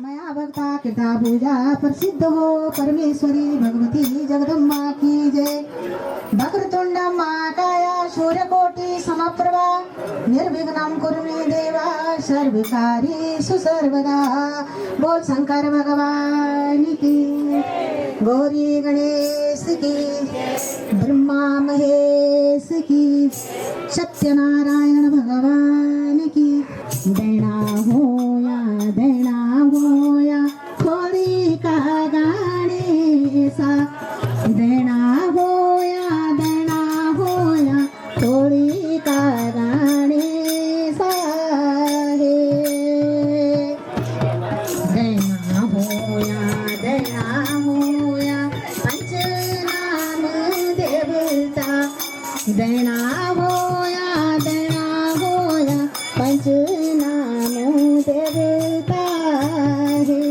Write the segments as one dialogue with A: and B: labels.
A: मया भक्ता कृता पूजा प्रसिद्ध हो परमेश्वरी भगवती जगदम्बा की जय। वक्रतुंड महाकाया सूर्यकोटि समप्रभा निर्विघ्नं कुरु मे देवा सर्वकार्येषु सर्वदा। बोल शंकर भगवान की, गौरी गणेश की, ब्रह्मा महेश की, सत्यनारायण भगवान की। देना होया थोड़ी का गाने सा। देना होया थोड़ी का गाने सा है। देना होया पंच नाम देवता। देना होया पंच नाम देवता है।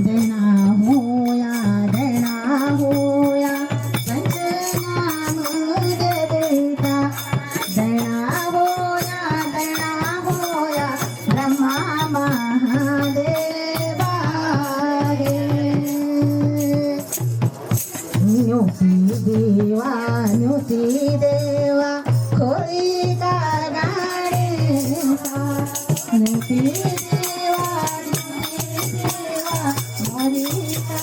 A: देना होया पंच नाम देवता। देना होया ब्रह्मा महादेवा है। न्योती देवा खोली का गाने सा। न्योती देवा मोरी का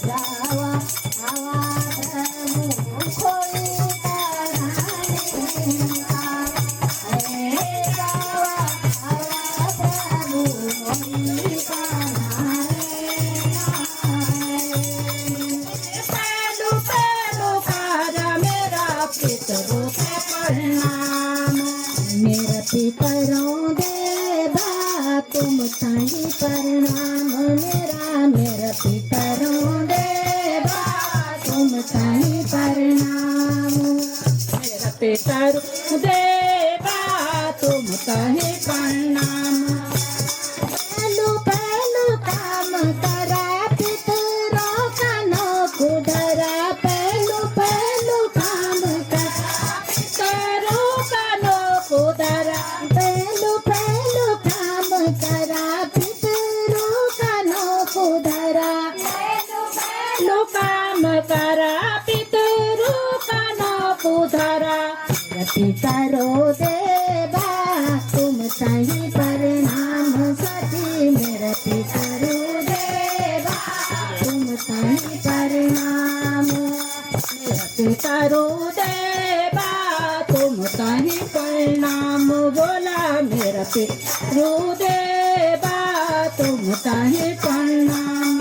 A: जावा खोली का गाने सा। मेरा पितरों देवा तुम ताही प्रणाम। मेरा पितरों देवा तुम ताही प्रणाम। मेरा पितरों देवा तुम ताही प्रणाम। पहलू काम करा पितरों का नौक धरा। पहलू काम करा पितरों का नौक धरा। पहलू काम करा पितरों का नौक धरा। पहलू काम करा पितरों का नौक धरा। पितरो देवा तुम सही प्रणाम सती। मेरा पितरो देवा तुम सही प्रणाम। मेरा पितरो देवा तुम सही प्रणाम। बोला मेरा पितरो देवा तुम सही प्रणाम।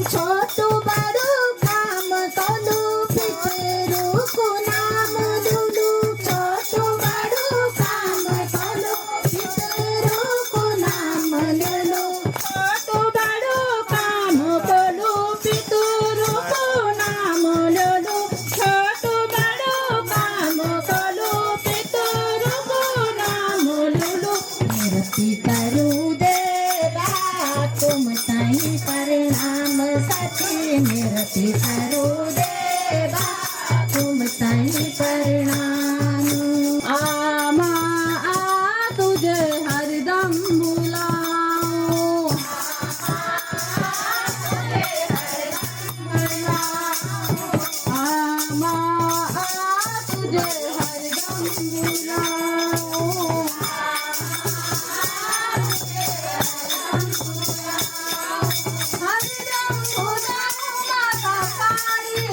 A: छोटू बड़ू काम कलू पितरू को नाम दुलू। छोटू बड़ू काम कलू पितरू को नाम ललू। छोटू बड़ू काम कलू पितरू को नाम ललू। छोटू बड़ू काम कलू पितरू को नाम ललू। मेरा पितरू देवा तुम सही प्रणाम सती। मेरा पितरो देवा तुम सही प्रणाम। आमा आ तुझे हरदम बुलाऊं। आमा आ तुझे हरदम बुलाऊं। हरदम बुलाऊं माता काली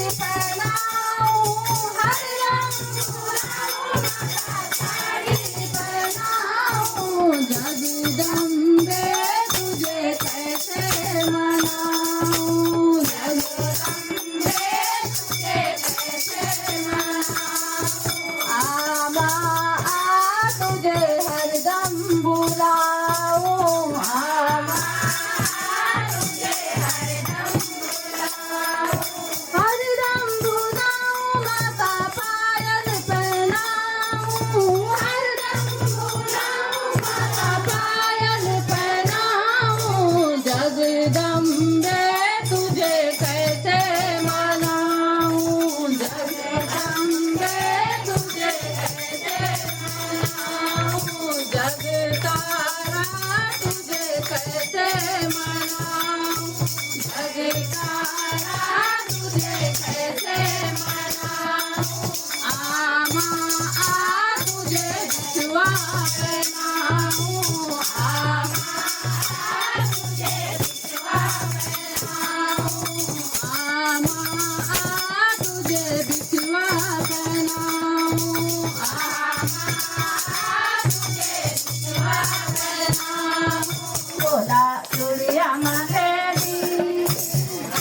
A: भोला चूड़िया मांगेगी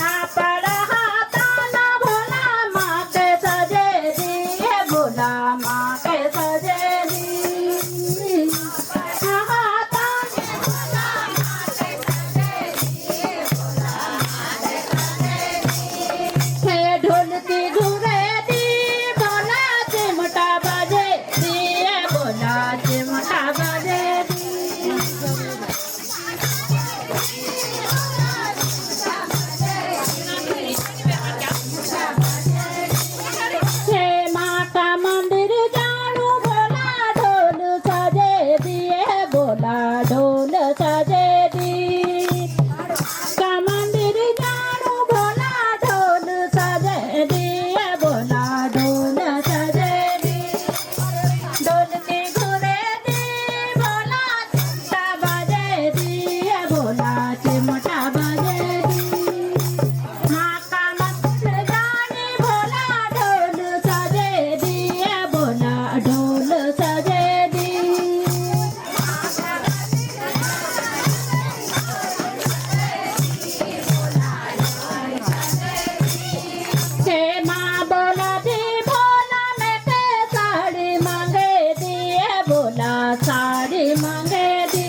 A: आपड़ा हाथाना भोला माँ के सजे दिए भोला माँ के सजे दी हाथाने भोला माँ के सजे दिए भोला माँ के सजे दी हे ढोलकी घुरे दी भोला चिमटा बजे दिए भोला चिमटा बजे दी हे माता मंदिर जानू भोला ढोल सजे दिए भोला ढोल सजे दी का मंदिर जानू भोला ढोल सजे दिए भोला ढोल सजे दी ढोल की घुरे दी भोला चिमटा बजे दिए भोला चिमटा बजे दी माँ का मंदिर जाने भोला ढोल सजे दिए भोला ढोल सजे दी हे माँ बोला दी भोला मैं के साड़ी मांगे दिए भोला साड़ी मांगे दी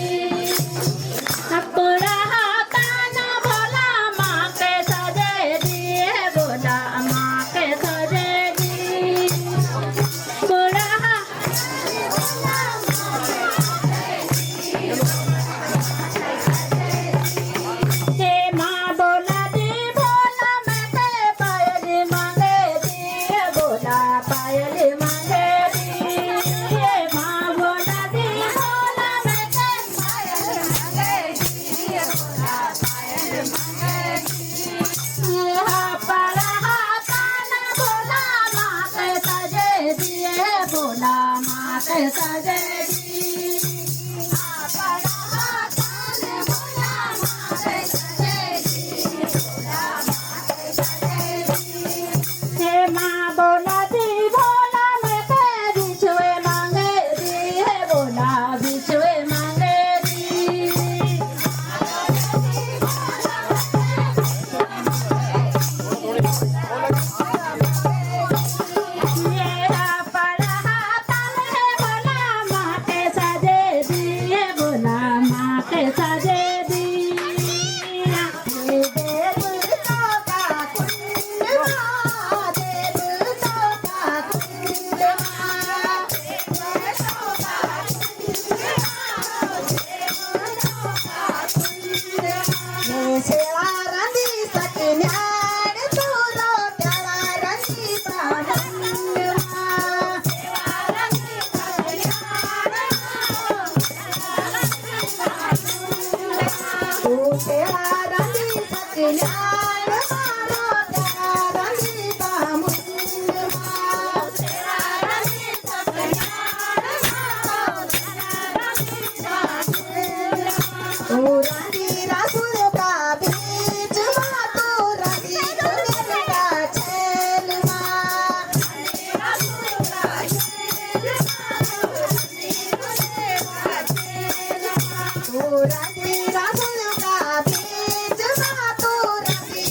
A: अपना हाथाना भोला माँ के सजे दिए भोला माँ के सजे दी पूरा हे माँ बोला दी भोला मैं के पायल मांगे दिए भोला पायल मांगे दी हे माँ बोला दी भोला मैं के पायल मांगे दिए भोला पायल मांगे दी पड़ा हाथाना भोला माँ के सजे दिए भोला माँ के सजे दी पड़ा हाथाना भोला माँ के सजे दिए भोला माँ के सजे दी हे माँ बोला दी भोला मैं के बिछुए मांगे दिए भोला बिछुए मांगे दी ये पड़ा हाथाना भोला माँ के सजे दिए भोला माँ के सजे दी देव तो का कुंड देव तो का कुंड सेवा रंदी सकन्याण तोरो प्यारा रंदी पावंड तू सेवा रंदी सकन्याण मारो प्यारा रंदी पावंड तू रंदी रसूल का बीच माँ तू रंदी दुनिया का चैन माँ तू रंदी रसूल का बीच माँ तू रंदी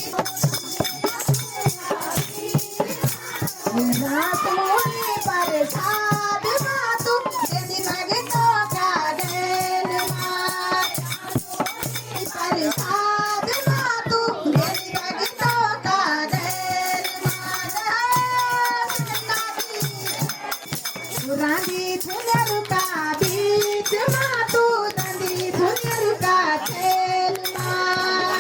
A: रात मोही प्रसाद माँ तू यदि भगतों का देन माँ प्रसाद माँ तू यदि भगतों का देन माँ रांदी धुनर का बीच माँ तू रांदी धुनर का खेल माँ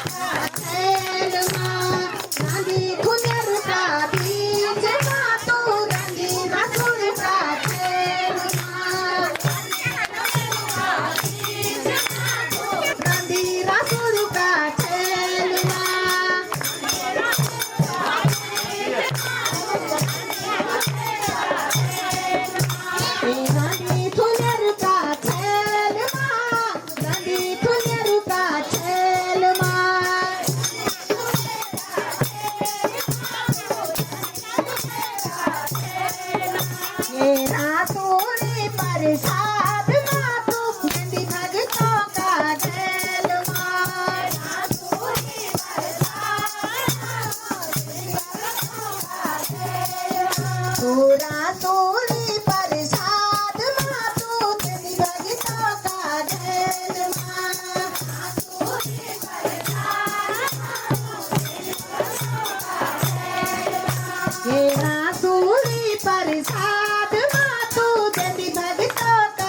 A: खेल माँ रांदी धुनर का बीच माँ तू रांदी रसूल का खेल माँ रांदी रसूल का खेल माँ रांदी धुनर का खेल माँ रांदी धुनर का खेल माँ ये रातों ने प्रसाद मातु देवी भगतों का घेल माँ पूरा तोरी प्रसाद मातु देवी भगतों का घेल माँ हे रासूली प्रसाद मातु देवी भगतों का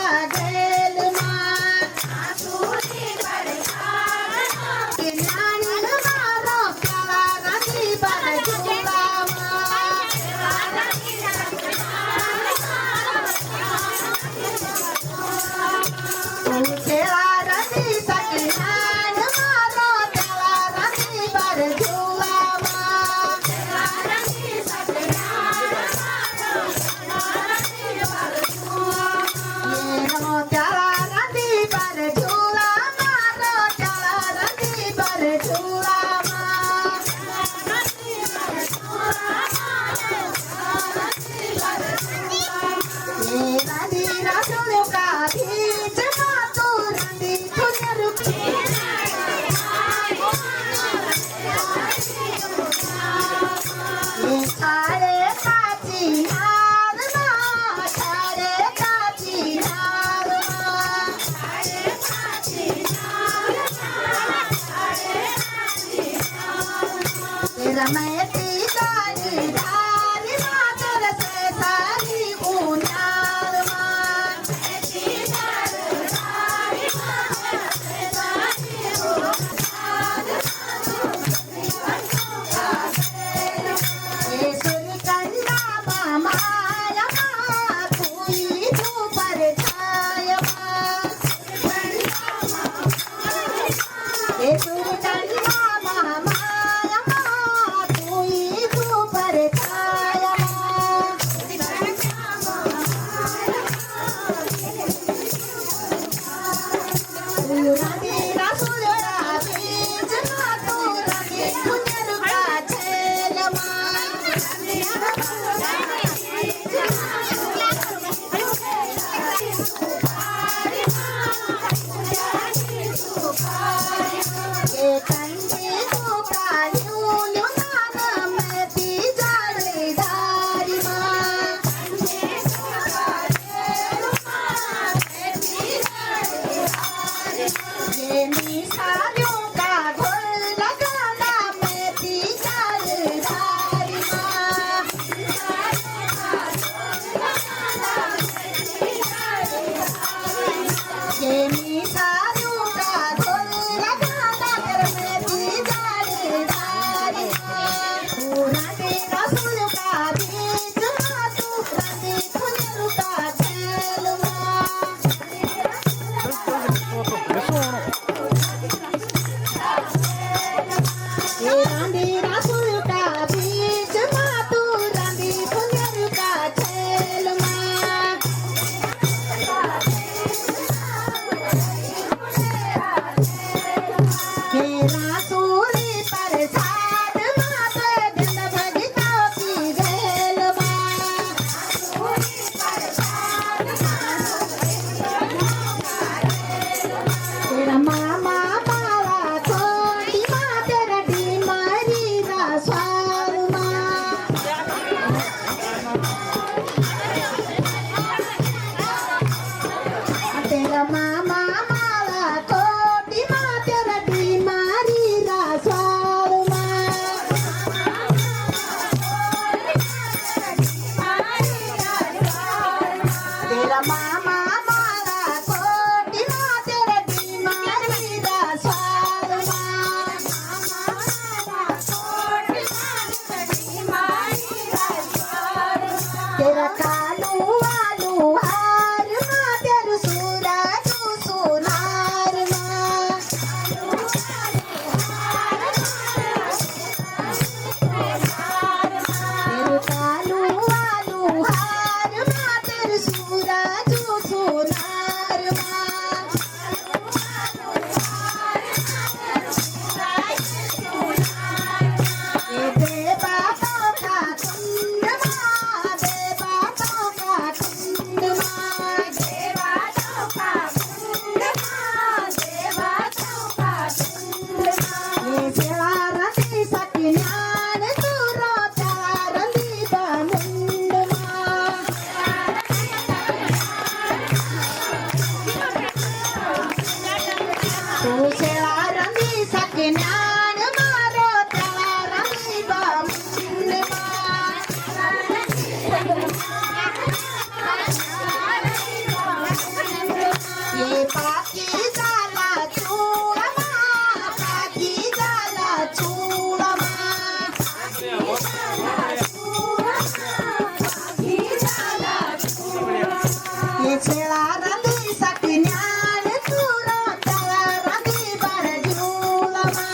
B: शेळा रांधी साठी ज्ञान तुर त्याला रांधी बार जीवलमा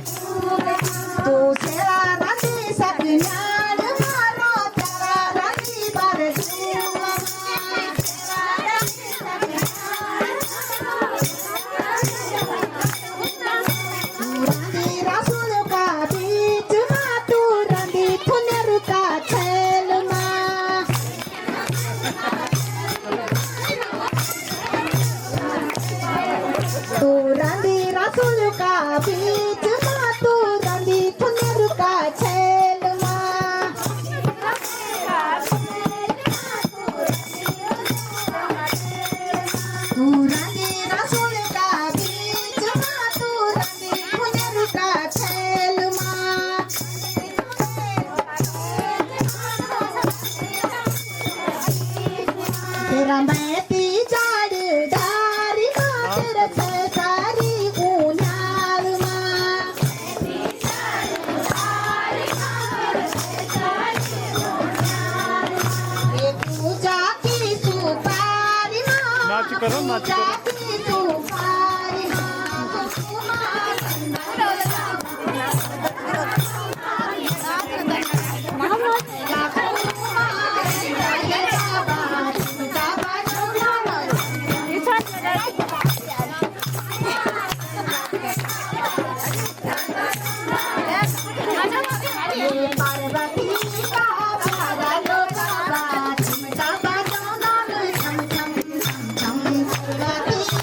B: तू शेळा रांधी साठी ज्ञान मारो त्याला रांधी बार जीवलमा रांधी रासूल का बीच मा तू रांधी थुनेर का छेल मा तू रांधी रासूल का बीच मा तू रांधी थुनेर का छेल मा तू रांधी रासूल का बीच मा तू रांधी थुनेर का छेल मा तेरा मैती जाड़ डारी मा तेरा सरकारी उन्याल मा ये पूजा की सुपारी मा
C: नाच करो, नाच करो।
B: पूजा की सुपारी मा ये पार्वती का बादलो बाबा चिमटा बाजो नाल छम छम छम छम पार्वती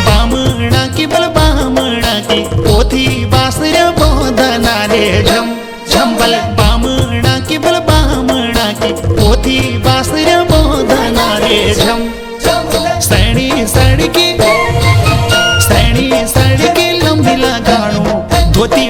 C: बामणा की बल बामणा की पोथी बासर बोधना रे झम झम बल बामणा की बल बामणा की पोथी बासर बोधना रे झम सैनी सड़की लंबी लगाणो धोती